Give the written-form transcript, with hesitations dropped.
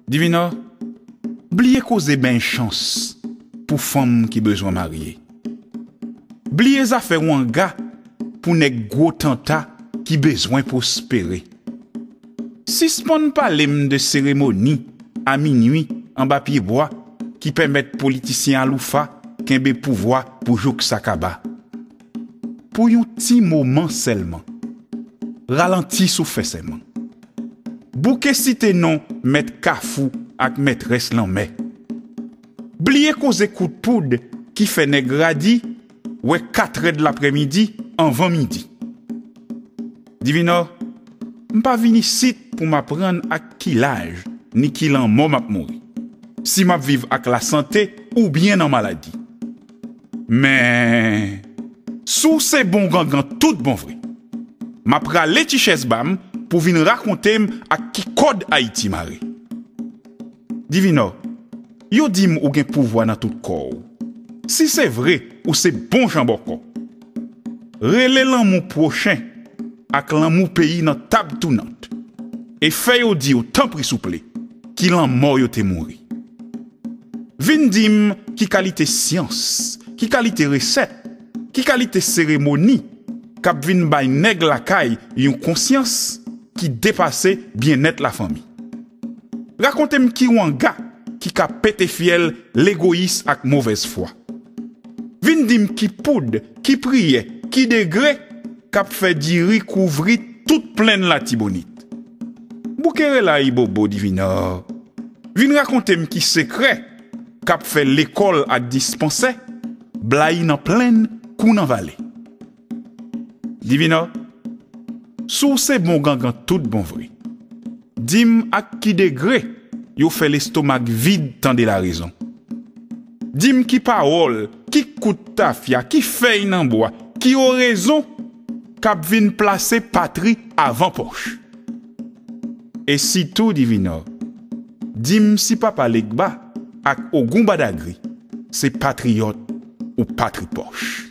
Divino, bliye cause ben chance pour femme qui besoin marier. Bliye affaire ou un gars pour nèg gros tanta qui besoin prospérer. Si spon parlem de cérémonie à minuit en bas pied bois qui permettent politiciens à loufa kembe pouvoir pour jouk sakaba. Pour yon ti moment seulement. Ralenti sou fait seulement. Bouke cité non met Kafou ak maîtresse l'anmè. Bliye cause coup de poudre qui fait nèg radi ouais 4h de l'après-midi en 20 midi. Divino, m'pa vini sit pour m'apprendre à qui l'âge ni qui l'an mort m'a mouri. Si m'a vive ak la santé ou bien en maladie. Mais sous ces bons gangan tout bon vrai. M'a pralé ti ches bam pour venir raconter à qui code Haïti maré. Divino, yo dim ou gen pouvoir dans tout corps. Si c'est vrai ou c'est bon jamboko. Relé l'amour prochain ak l'amour pays dans table tournante. Et fait yo di ou tant pri souple qui l'en mort yo te mouri. Vin dim qui qualité science, qui qualité recette, qui qualité cérémonie, k'ap vin bay nèg la kay yon conscience qui dépassait bien-être la famille. Racontez-moi qui ou un gars qui ka pété fiel l'égoïsme ak mauvaise foi. Vin dim qui poudre, qui priait, qui degré, k'ap fait diri couvrir toute pleine la tibonite. Boukere la ibobo divino. Vin racontez-moi qui secret, k'ap fait l'école à dispenser, blayi nan pleine kou nan vallée. Divino, sous ces bons gangan tout bon vrai. Dim ak qui degré, yo fait l'estomac vide tant de la raison. Dim qui parole, qui coûte tafia, qui fait nan bois, qui a raison, k'ap vin placer patrie avant poche. Et si tout divino, dim si papa legba ak Ogun Badagri, c'est patriote ou patrie poche.